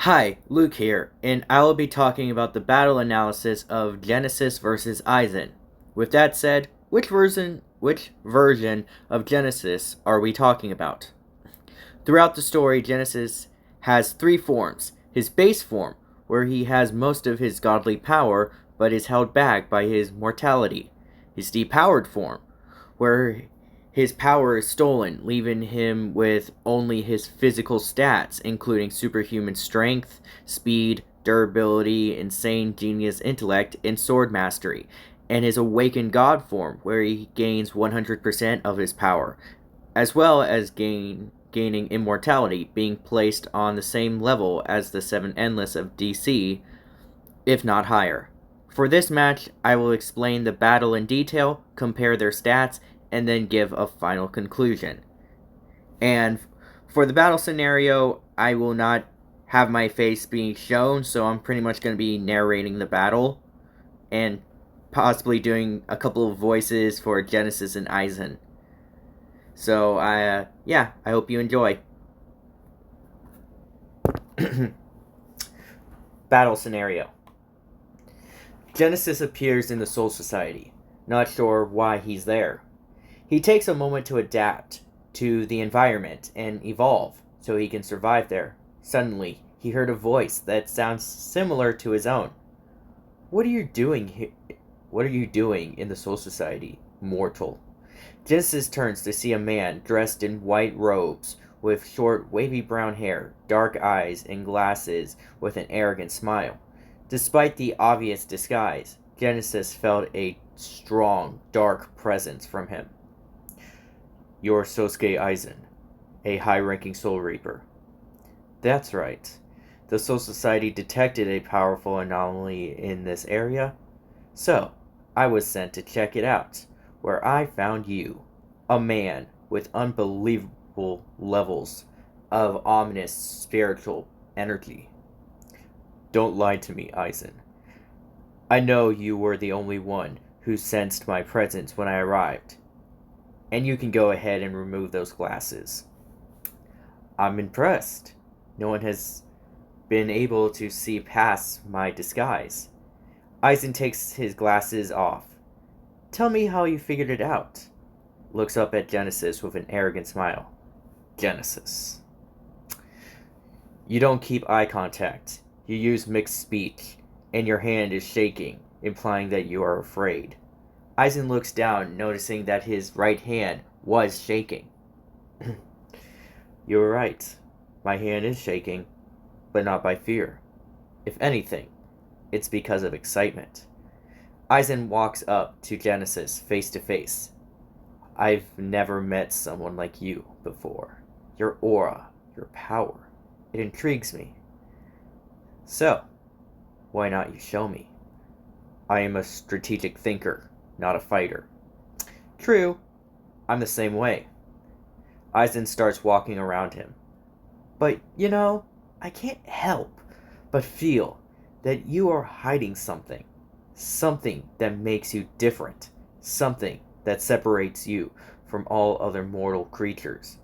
Hi, Luke here, and I will be talking about the battle analysis of Genesis versus Aizen. With that said, which version of Genesis are we talking about? Throughout the story, Genesis has three forms. His base form, where he has most of his godly power but is held back by his mortality. His depowered form, where his power is stolen, leaving him with only his physical stats, including superhuman strength, speed, durability, insane genius intellect, and sword mastery. And his awakened god form, where he gains 100% of his power, as well as gaining immortality, being placed on the same level as the Seven Endless of DC, if not higher. For this match, I will explain the battle in detail, compare their stats, and then give a final conclusion. And for the battle scenario, I will not have my face being shown, so I'm pretty much going to be narrating the battle and possibly doing a couple of voices for Genesis and Aizen. So, I hope you enjoy. Battle scenario. Genesis appears in the Soul Society, not sure why he's there. He takes a moment to adapt to the environment and evolve so he can survive there. Suddenly, he heard a voice that sounds similar to his own. What are you doing here? What are you doing in the Soul Society, mortal? Genesis turns to see a man dressed in white robes with short, wavy brown hair, dark eyes, and glasses with an arrogant smile. Despite the obvious disguise, Genesis felt a strong, dark presence from him. You're Sosuke Aizen, a high-ranking Soul Reaper. That's right. The Soul Society detected a powerful anomaly in this area, so I was sent to check it out, where I found you, a man with unbelievable levels of ominous spiritual energy. Don't lie to me, Aizen. I know you were the only one who sensed my presence when I arrived, and you can go ahead and remove those glasses. I'm impressed. No one has been able to see past my disguise. Aizen takes his glasses off. Tell me how you figured it out. Looks up at Genesis with an arrogant smile. Genesis. You don't keep eye contact. You use mixed speech, and your hand is shaking, implying that you are afraid. Aizen looks down, noticing that his right hand was shaking. You're right. My hand is shaking, but not by fear. If anything, it's because of excitement. Aizen walks up to Genesis face to face. I've never met someone like you before. Your aura, your power, it intrigues me. So, why not you show me? I am a strategic thinker, not a fighter. True, I'm the same way. Aizen starts walking around him. But, I can't help but feel that you are hiding something. Something that makes you different. Something that separates you from all other mortal creatures.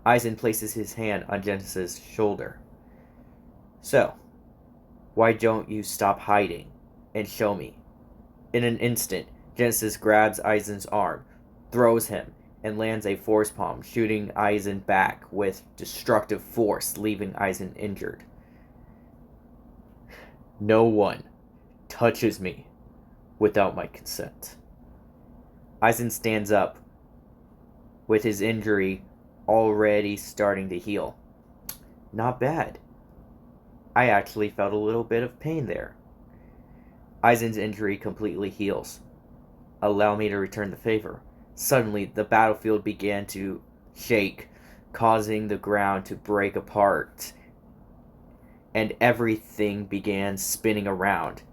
Aizen places his hand on Genesis' shoulder. So, why don't you stop hiding and show me? In an instant, Genesis grabs Aizen's arm, throws him, and lands a force palm, shooting Aizen back with destructive force, leaving Aizen injured. No one touches me without my consent. Aizen stands up, with his injury already starting to heal. Not bad. I actually felt a little bit of pain there. Aizen's injury completely heals. Allow me to return the favor. Suddenly, the battlefield began to shake, causing the ground to break apart, and everything began spinning around.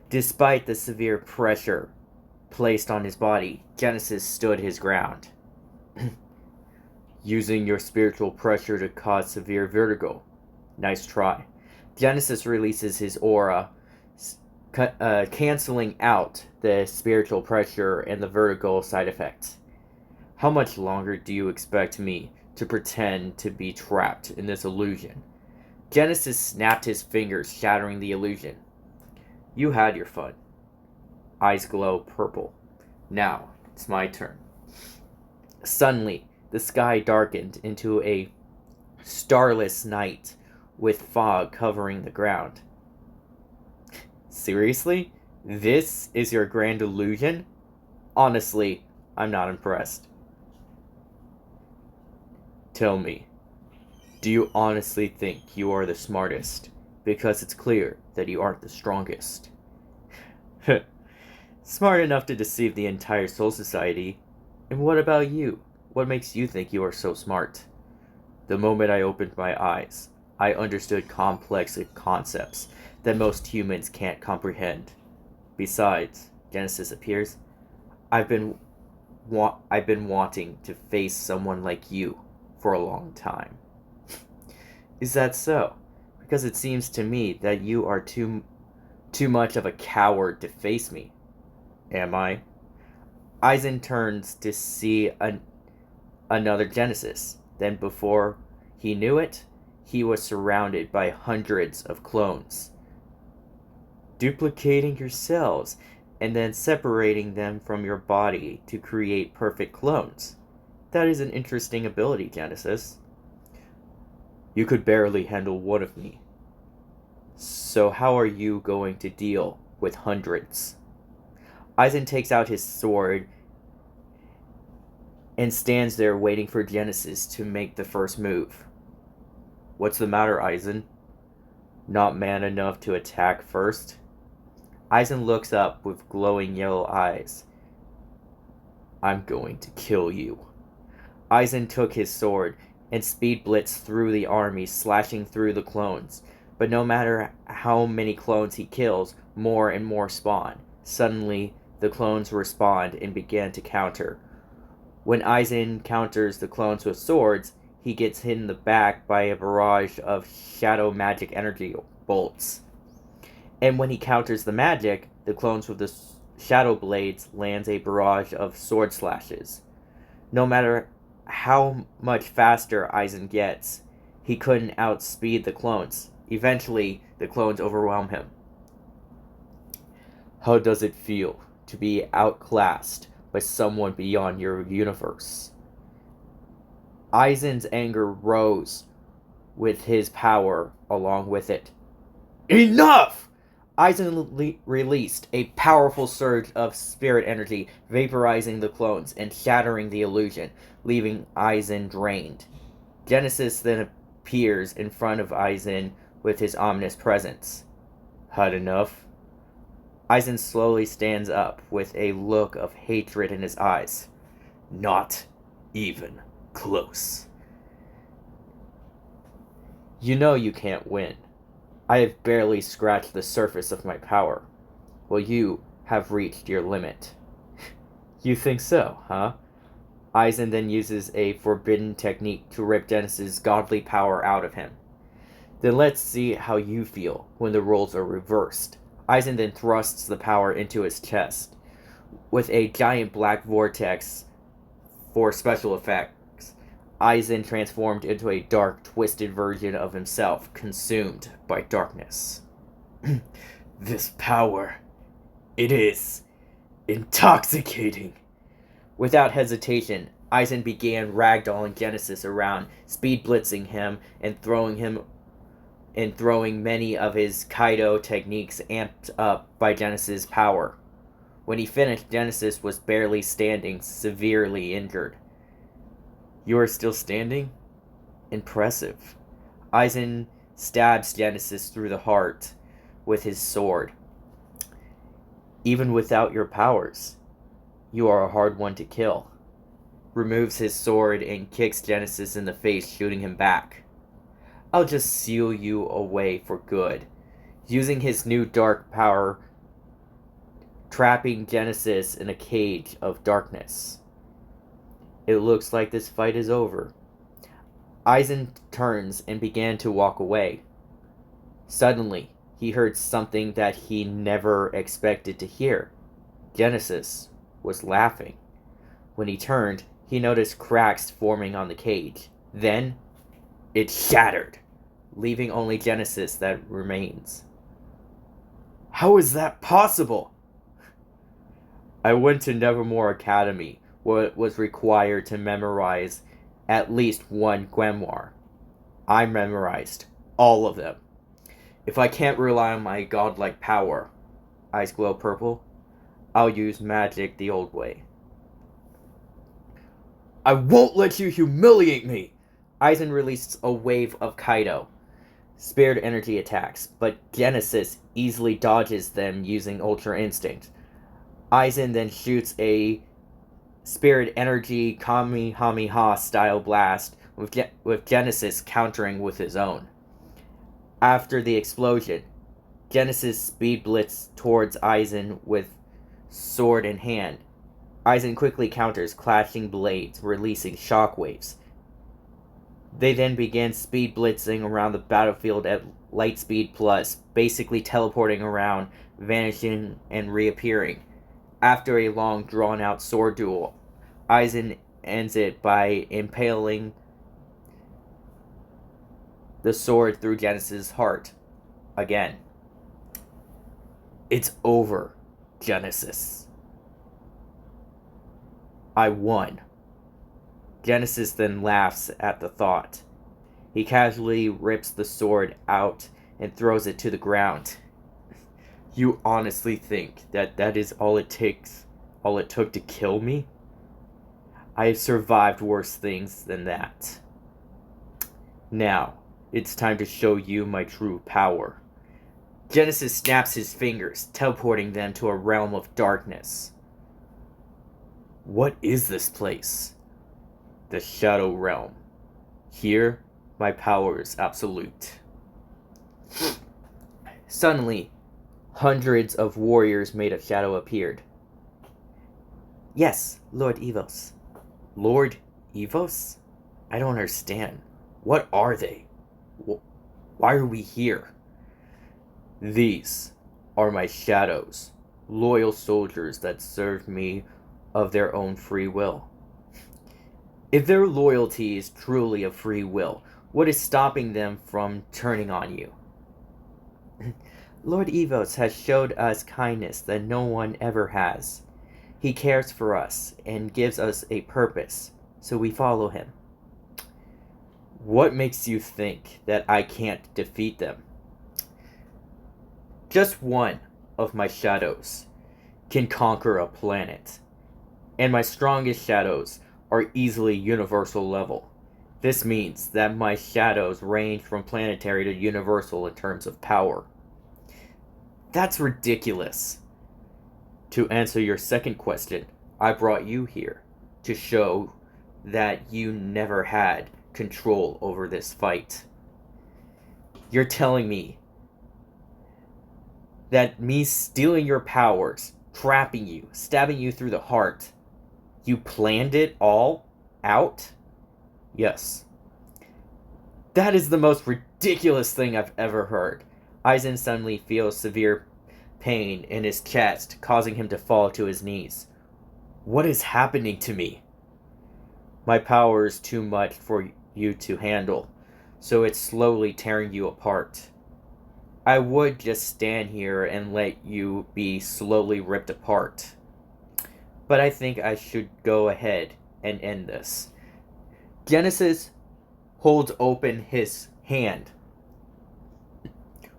Despite the severe pressure placed on his body, Genesis stood his ground. Using your spiritual pressure to cause severe vertigo. Nice try. Genesis releases his aura, canceling out the spiritual pressure and the vertigo side effects. How much longer do you expect me to pretend to be trapped in this illusion. Genesis snapped his fingers, shattering the illusion. You had your fun. Eyes glow purple. Now, it's my turn. Suddenly, the sky darkened into a starless night with fog covering the ground. Seriously? This is your grand illusion? Honestly, I'm not impressed. Tell me, do you honestly think you are the smartest? Because it's clear that you aren't the strongest. Smart enough to deceive the entire Soul Society. And what about you? What makes you think you are so smart? The moment I opened my eyes, I understood complex concepts that most humans can't comprehend. Besides, Genesis appears, I've been wanting to face someone like you for a long time. Is that so? Because it seems to me that you are too much of a coward to face me. Am I? Aizen turns to see another Genesis. Then before he knew it, he was surrounded by hundreds of clones. Duplicating your cells and then separating them from your body to create perfect clones. That is an interesting ability, Genesis. You could barely handle one of me. So how are you going to deal with hundreds? Aizen takes out his sword and stands there waiting for Genesis to make the first move. What's the matter, Aizen? Not man enough to attack first? Aizen looks up with glowing yellow eyes. I'm going to kill you. Aizen took his sword and speed blitzed through the army, slashing through the clones. But no matter how many clones he kills, more and more spawn. Suddenly, the clones respond and begin to counter. When Aizen counters the clones with swords, he gets hit in the back by a barrage of shadow magic energy bolts. And when he counters the magic, the clones with the shadow blades lands a barrage of sword slashes. No matter how much faster Aizen gets, he couldn't outspeed the clones. Eventually, the clones overwhelm him. How does it feel to be outclassed by someone beyond your universe? Aizen's anger rose with his power along with it. Enough! Aizen released a powerful surge of spirit energy, vaporizing the clones and shattering the illusion, leaving Aizen drained. Genesis then appears in front of Aizen with his ominous presence. Had enough? Aizen slowly stands up with a look of hatred in his eyes. Not even close. You know you can't win. I have barely scratched the surface of my power. Well, you have reached your limit. You think so, huh? Aizen then uses a forbidden technique to rip Genesis' godly power out of him. Then let's see how you feel when the roles are reversed. Aizen then thrusts the power into his chest. With a giant black vortex for special effects, Aizen transformed into a dark, twisted version of himself, consumed by darkness. This power, it is intoxicating. Without hesitation, Aizen began ragdolling Genesis around, speed blitzing him and throwing many of his Kaido techniques amped up by Genesis' power. When he finished, Genesis was barely standing, severely injured. You are still standing? Impressive. Aizen stabs Genesis through the heart with his sword. Even without your powers, you are a hard one to kill. Removes his sword and kicks Genesis in the face, shooting him back. I'll just seal you away for good. Using his new dark power, trapping Genesis in a cage of darkness. It looks like this fight is over. Aizen turns and began to walk away. Suddenly, he heard something that he never expected to hear. Genesis was laughing. When he turned, he noticed cracks forming on the cage. Then it shattered, leaving only Genesis that remains. How is that possible? I went to Nevermore Academy, where it was required to memorize at least one grimoire. I memorized all of them. If I can't rely on my godlike power, eyes glow purple, I'll use magic the old way. I won't let you humiliate me! Aizen released a wave of Kaido, spirit energy attacks, but Genesis easily dodges them using Ultra Instinct. Aizen then shoots a spirit energy Kamehameha style blast, with Genesis countering with his own. After the explosion, Genesis speed blitzed towards Aizen with sword in hand. Aizen quickly counters, clashing blades, releasing shockwaves. They then began speed blitzing around the battlefield at light speed plus, basically teleporting around, vanishing, and reappearing. After a long, drawn-out sword duel, Aizen ends it by impaling the sword through Genesis' heart. Again. It's over, Genesis. I won. Genesis then laughs at the thought. He casually rips the sword out and throws it to the ground. You honestly think that is all it took to kill me? I have survived worse things than that. Now, it's time to show you my true power. Genesis snaps his fingers, teleporting them to a realm of darkness. What is this place? The Shadow Realm. Here, my power is absolute. Suddenly, hundreds of warriors made of shadow appeared. Yes, Lord Evos. Lord Evos? I don't understand. What are they? Why are we here? These are my shadows, loyal soldiers that served me of their own free will. If their loyalty is truly of free will, what is stopping them from turning on you? Lord Evos has showed us kindness that no one ever has. He cares for us and gives us a purpose, so we follow him. What makes you think that I can't defeat them? Just one of my shadows can conquer a planet, and my strongest shadows are easily universal level. This means that my shadows range from planetary to universal in terms of power. That's ridiculous. To answer your second question, I brought you here to show that you never had control over this fight. You're telling me that me stealing your powers, trapping you, stabbing you through the heart, you planned it all out? Yes. That is the most ridiculous thing I've ever heard. Aizen suddenly feels severe pain in his chest, causing him to fall to his knees. What is happening to me? My power is too much for you to handle, so it's slowly tearing you apart. I would just stand here and let you be slowly ripped apart. But I think I should go ahead and end this. Genesis holds open his hand,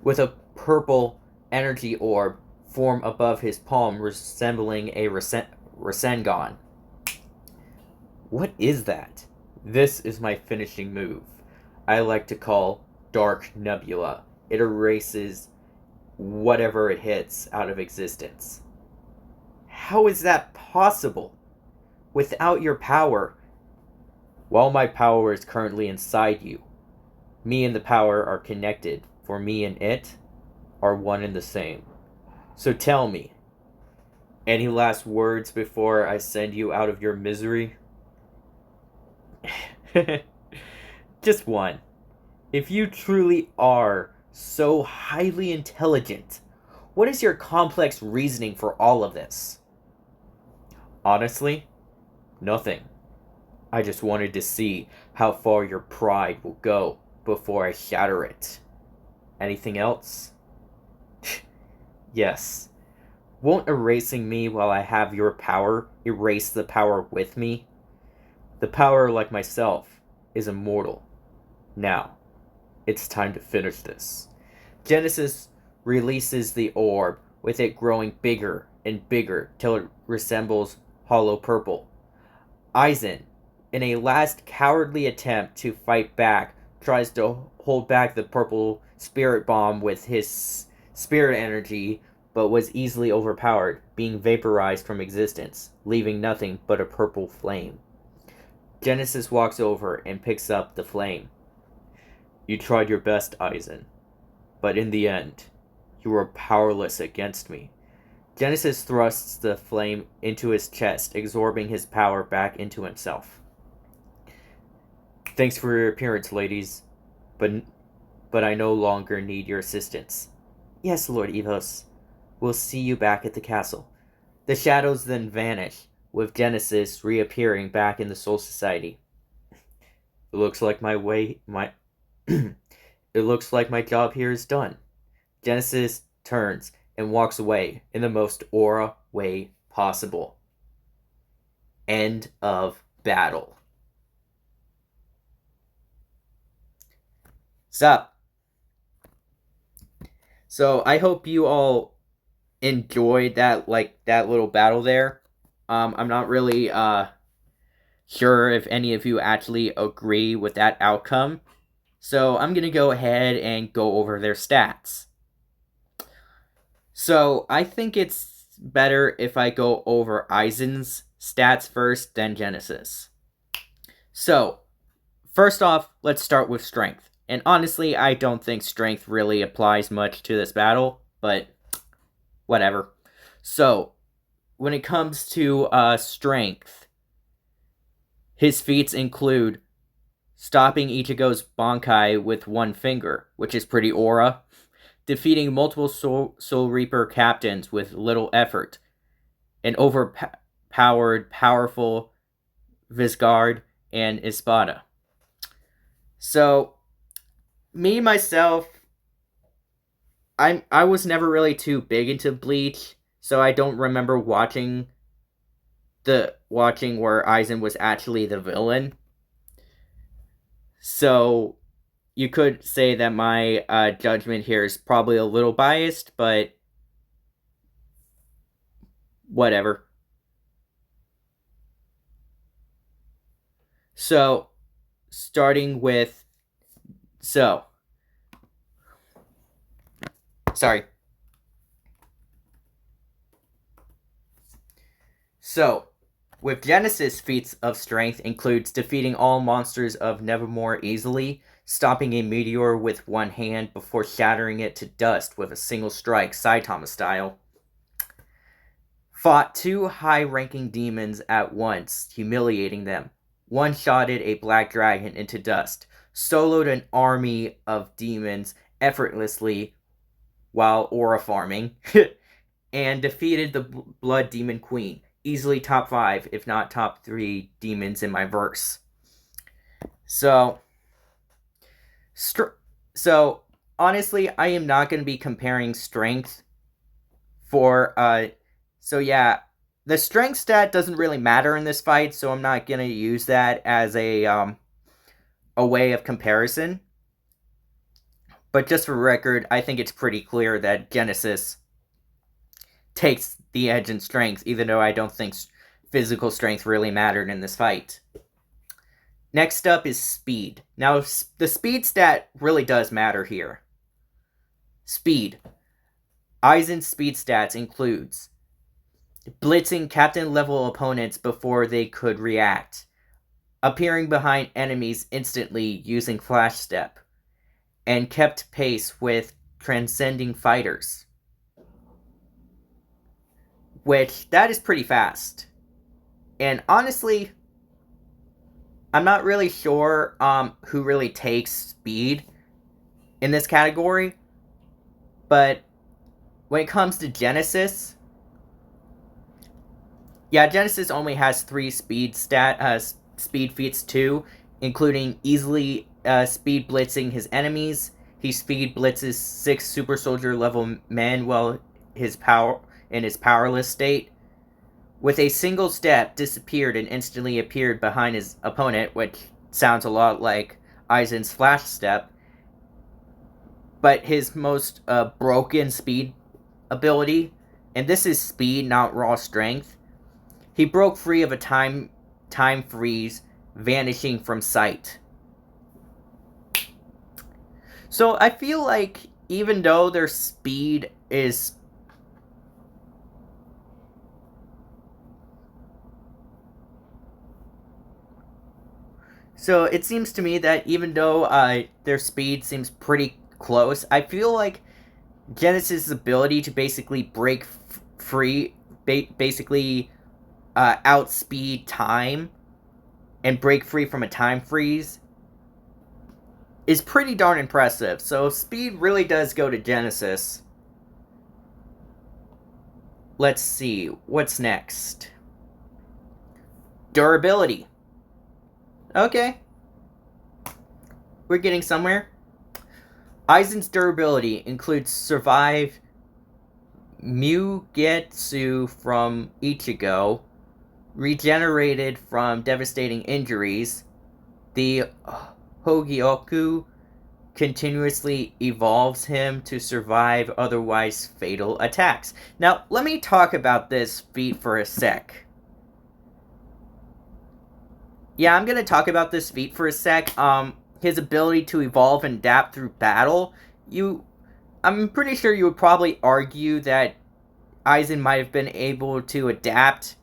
with a purple energy orb form above his palm resembling a Rasengan. What is that? This is my finishing move. I like to call Dark Nebula. It erases whatever it hits out of existence. How is that possible? Without your power, while my power is currently inside you, me and the power are connected, for me and it are one and the same. So tell me, any last words before I send you out of your misery? Just one. If you truly are so highly intelligent, what is your complex reasoning for all of this? Honestly, nothing. I just wanted to see how far your pride will go before I shatter it. Anything else? Yes. Won't erasing me while I have your power erase the power with me? The power, like myself, is immortal. Now, it's time to finish this. Genesis releases the orb, with it growing bigger and bigger till it resembles hollow purple. Aizen, in a last cowardly attempt to fight back, tries to hold back the purple spirit bomb with his spirit energy, but was easily overpowered, being vaporized from existence, leaving nothing but a purple flame. Genesis walks over and picks up the flame. You tried your best, Aizen, but in the end, you were powerless against me. Genesis thrusts the flame into his chest, absorbing his power back into himself. Thanks for your appearance, ladies, but I no longer need your assistance. Yes, Lord Evos. We'll see you back at the castle. The shadows then vanish, with Genesis reappearing back in the Soul Society. It looks like it looks like my job here is done. Genesis turns and walks away in the most aura way possible. End of battle. Sup? So I hope you all enjoyed that little battle there. I'm not really sure if any of you actually agree with that outcome. So I'm gonna go ahead and go over their stats. So I think it's better if I go over Aizen's stats first, then Genesis. So, first off, let's start with strength. And honestly, I don't think strength really applies much to this battle, but whatever. So, when it comes to strength, his feats include stopping Ichigo's Bankai with one finger, which is pretty aura, defeating multiple Soul Reaper captains with little effort, an overpowered, powerful Vizgard and Espada. So, me myself, I was never really too big into Bleach, so I don't remember watching where Aizen was actually the villain. So you could say that my judgment here is probably a little biased, but whatever. So, starting with... So, sorry. So, with Genesis, feats of strength includes defeating all monsters of Nevermore easily, stopping a meteor with one hand before shattering it to dust with a single strike, Saitama style. Fought 2 high-ranking demons at once, humiliating them. One-shotted a black dragon into dust. Soloed an army of demons effortlessly while aura farming. And defeated the Blood Demon Queen. Easily top 5, if not top 3 demons in my verse. So honestly, I am not going to be comparing strength for, so yeah, the strength stat doesn't really matter in this fight, so I'm not going to use that as a way of comparison. But just for record, I think it's pretty clear that Genesis takes the edge in strength, even though I don't think physical strength really mattered in this fight. Next up is speed. Now, the speed stat really does matter here. Speed. Aizen's speed stats includes blitzing captain-level opponents before they could react, appearing behind enemies instantly using Flash Step, and kept pace with transcending fighters. Which, that is pretty fast. And honestly, I'm not really sure who really takes speed in this category. But when it comes to Genesis, yeah, Genesis only has 3 speed speed feats too, including easily speed blitzing his enemies. He speed blitzes 6 super soldier level men while his powerless state. With a single step, disappeared and instantly appeared behind his opponent, which sounds a lot like Aizen's flash step. But his most broken speed ability, and this is speed, not raw strength, he broke free of a time freeze, vanishing from sight. So I feel like even though their speed is so it seems to me that even though their speed seems pretty close, I feel like Genesis' ability to basically break free, basically outspeed time and break free from a time freeze is pretty darn impressive. So speed really does go to Genesis. Let's see, what's next? Durability. Okay. We're getting somewhere. Aizen's durability includes survive Mugetsu from Ichigo, regenerated from devastating injuries. The Hogyoku continuously evolves him to survive otherwise fatal attacks. Now, let me talk about this feat for a sec. Yeah, I'm gonna talk about this feat for a sec. His ability to evolve and adapt through battle. I'm pretty sure you would probably argue that Aizen might have been able to adapt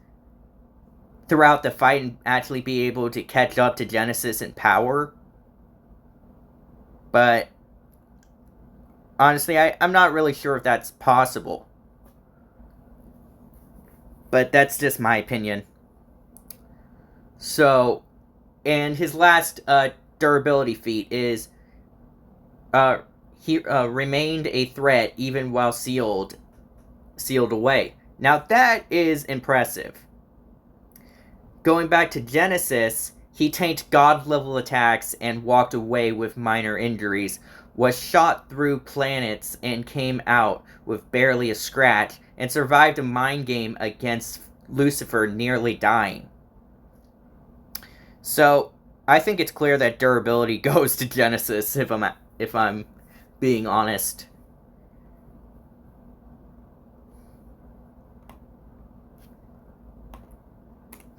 throughout the fight and actually be able to catch up to Genesis in power. But honestly, I'm not really sure if that's possible. But that's just my opinion. So, and his last durability feat is he remained a threat even while sealed away. Now that is impressive. Going back to Genesis, he tanked god-level attacks and walked away with minor injuries, was shot through planets and came out with barely a scratch, and survived a mind game against Lucifer, nearly dying. So, I think it's clear that durability goes to Genesis, if I'm being honest.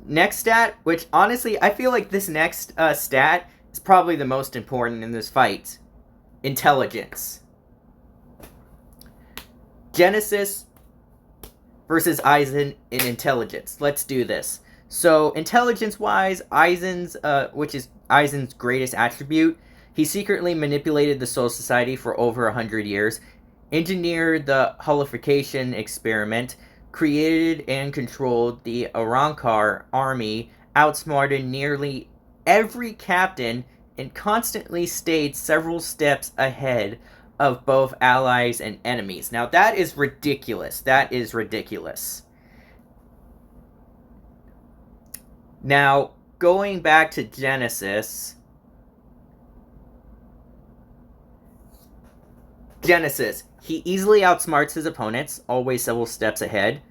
Next stat, which honestly, I feel like this next stat is probably the most important in this fight. Intelligence. Genesis versus Aizen in intelligence. Let's do this. So, intelligence-wise, which is Aizen's greatest attribute, he secretly manipulated the Soul Society for over 100 years, engineered the holification experiment, created and controlled the Arankar army, outsmarted nearly every captain, and constantly stayed several steps ahead of both allies and enemies. Now that is ridiculous. That is ridiculous. Now, going back to Genesis, he easily outsmarts his opponents, always several steps ahead.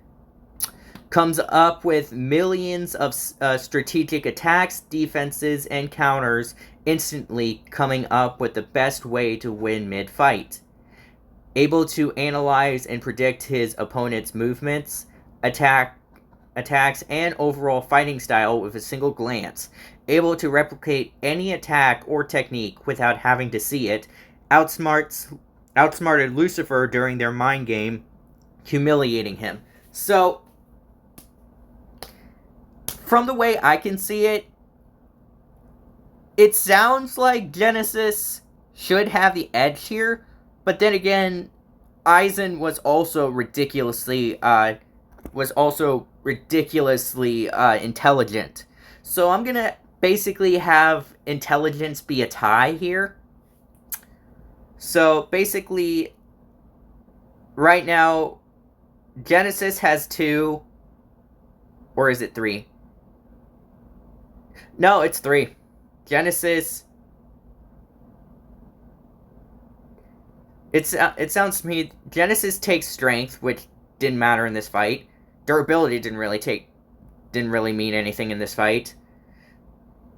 Comes up with millions of strategic attacks, defenses, and counters, instantly coming up with the best way to win mid-fight. Able to analyze and predict his opponent's movements, attacks, and overall fighting style with a single glance. Able to replicate any attack or technique without having to see it. Outsmarted Lucifer during their mind game, humiliating him. So, from the way I can see it, it sounds like Genesis should have the edge here, but then again, Aizen was also ridiculously intelligent. So I'm gonna basically have intelligence be a tie here. So basically, right now, Genesis has 2, or is it 3? No, it's 3. Genesis. It sounds to me Genesis takes strength, which didn't matter in this fight. Durability didn't really mean anything in this fight.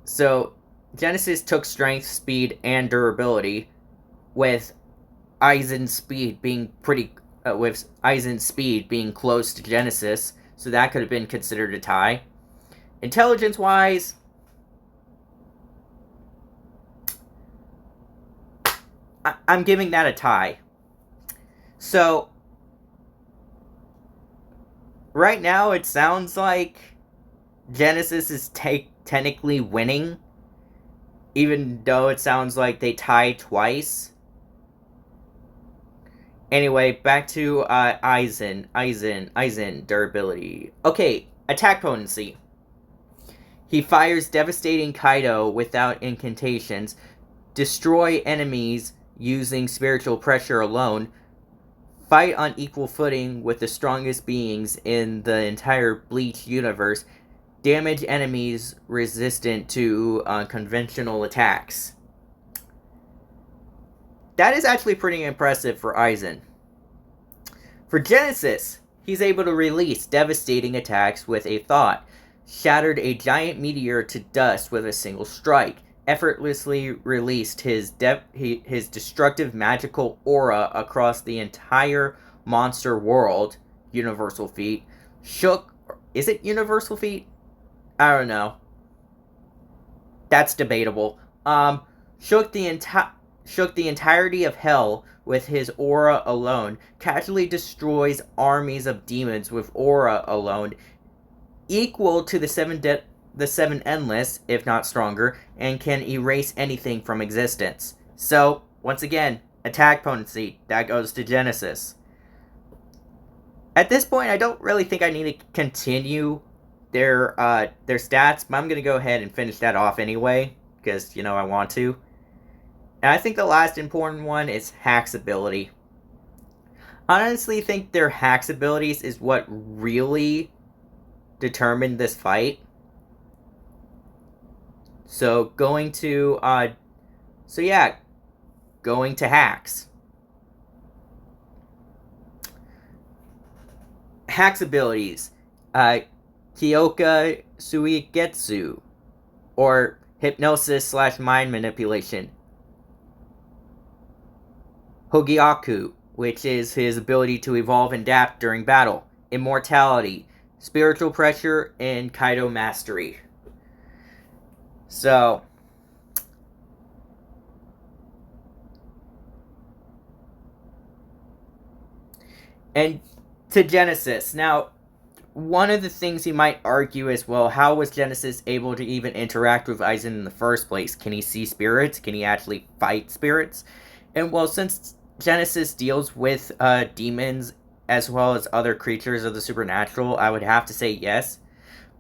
So Genesis took strength, speed, and durability, with Aizen's speed being close to Genesis, so that could have been considered a tie. Intelligence wise, I'm giving that a tie. So right now it sounds like Genesis is technically winning, even though it sounds like they tied twice. Anyway, back to Aizen, durability. Okay, attack potency. He fires devastating Kaido without incantations, destroy enemies using spiritual pressure alone, fight on equal footing with the strongest beings in the entire Bleach universe, damage enemies resistant to conventional attacks. That is actually pretty impressive for Aizen. For Genesis, he's able to release devastating attacks with a thought, shattered a giant meteor to dust with a single strike, effortlessly released his destructive magical aura across the entire monster world, universal feat, shook... Is it universal feat? I don't know. That's debatable. Shook the entirety of hell with his aura alone, casually destroys armies of demons with aura alone, equal to the seven endless, if not stronger, and can erase anything from existence. So, once again, attack potency, that goes to Genesis. At this point, I don't really think I need to continue their stats, but I'm going to go ahead and finish that off anyway, because, I want to. And I think the last important one is Hack's ability. I honestly think their Hack's abilities is what really determined this fight. So going to Hacks. Hack's abilities. Kyoka Suigetsu, or hypnosis / mind manipulation. Hogyaku, which is his ability to evolve and adapt during battle. Immortality, spiritual pressure, and Kaido mastery. So, and to Genesis. Now, one of the things you might argue is, well, how was Genesis able to even interact with Aizen in the first place? Can he see spirits? Can he actually fight spirits? And well, since Genesis deals with demons as well as other creatures of the supernatural, I would have to say yes.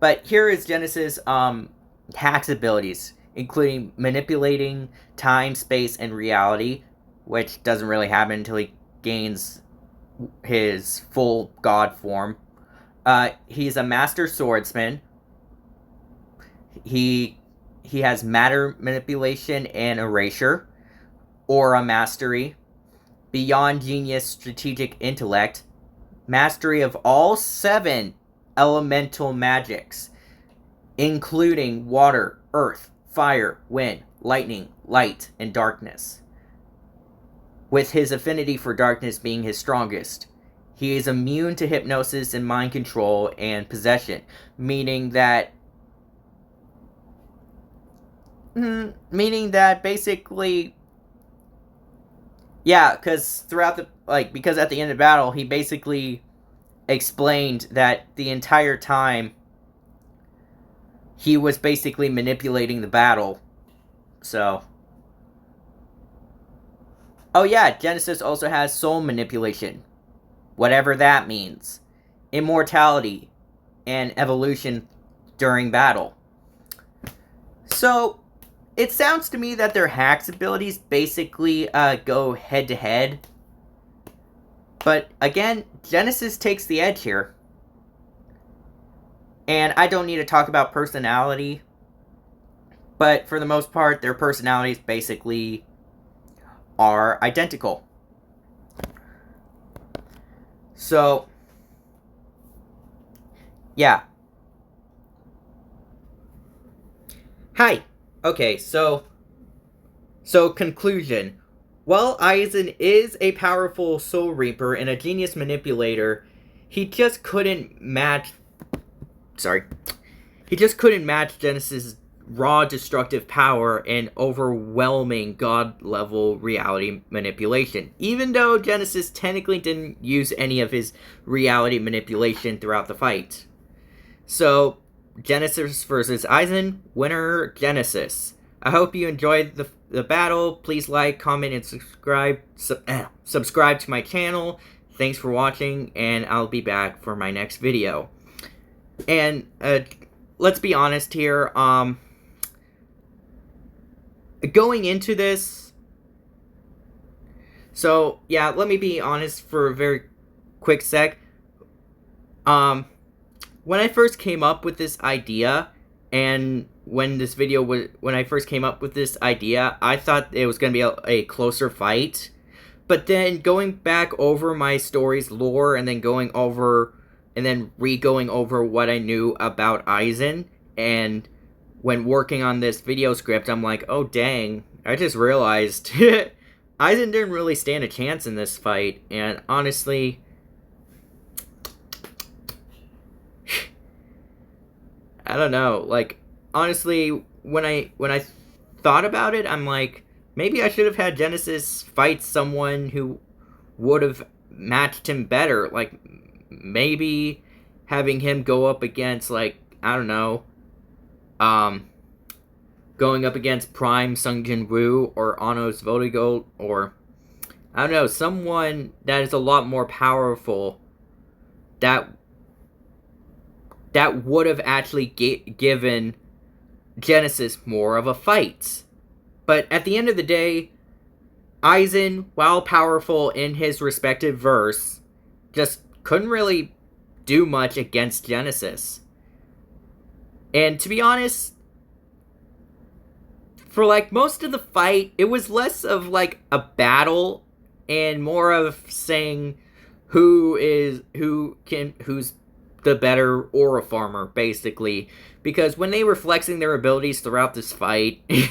But here is Genesis' Hack's abilities, including manipulating time, space, and reality, which doesn't really happen until he gains his full god form. He's a master swordsman. He has matter manipulation and erasure, aura mastery, beyond genius strategic intellect, mastery of all 7 elemental magics, including water, earth, fire, wind, lightning, light, and darkness, with his affinity for darkness being his strongest. He is immune to hypnosis and mind control and possession, meaning that basically, yeah, because because at the end of the battle, he basically explained that the entire time he was basically manipulating the battle. So, oh yeah, Genesis also has soul manipulation, whatever that means, immortality, and evolution during battle. So, it sounds to me that their Hack's abilities basically go head to head. But again, Genesis takes the edge here. And I don't need to talk about personality. but for the most part, their personalities basically are identical. So, yeah. Hi. Okay, so conclusion. While Aizen is a powerful Soul Reaper and a genius manipulator, he just couldn't match... Sorry. He just couldn't match Genesis' raw destructive power and overwhelming god-level reality manipulation. Even though Genesis technically didn't use any of his reality manipulation throughout the fight. So, Genesis versus Aizen, winner Genesis. I hope you enjoyed the battle. Please like, comment, and subscribe to my channel. Thanks for watching, and I'll be back for my next video. And let's be honest here. Going into this, so yeah, let me be honest for a very quick sec. When I first came up with this idea, and when I first came up with this idea, I thought it was going to be a closer fight. But then going back over my story's lore, and then going over, and then re-going over what I knew about Aizen, and when working on this video script, I'm like, oh dang, I just realized Aizen didn't really stand a chance in this fight, and honestly... I don't know, like, honestly, when I thought about it, I'm like, maybe I should have had Genesis fight someone who would have matched him better, like, maybe having him go up against, like, I don't know, going up against Prime Sung Jin Woo or Anos Vodigo, or, I don't know, someone that is a lot more powerful that would have actually given Genesis more of a fight. But at the end of the day, Aizen, while powerful in his respective verse, just couldn't really do much against Genesis. And to be honest, for like most of the fight, it was less of like a battle and more of saying who's the better aura farmer, basically. Because when they were flexing their abilities throughout this fight, it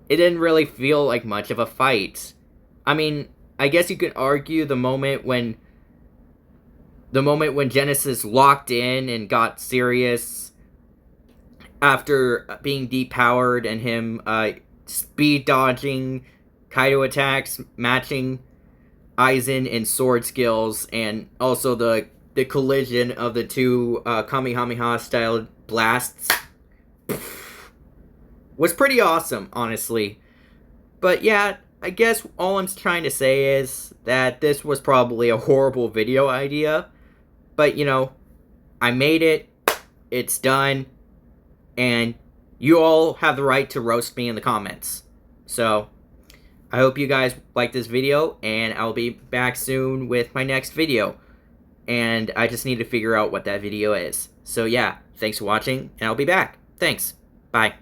didn't really feel like much of a fight. I mean, I guess you could argue the moment when Genesis locked in and got serious after being depowered, and him speed dodging Kaido attacks, matching Aizen in sword skills, and also the collision of the two Kamehameha style blasts was pretty awesome, honestly. But yeah, I guess all I'm trying to say is that this was probably a horrible video idea, but you know, I made it, it's done, and you all have the right to roast me in the comments. So, I hope you guys like this video, and I'll be back soon with my next video. And I just need to figure out what that video is. So yeah, thanks for watching, and I'll be back. Thanks. Bye.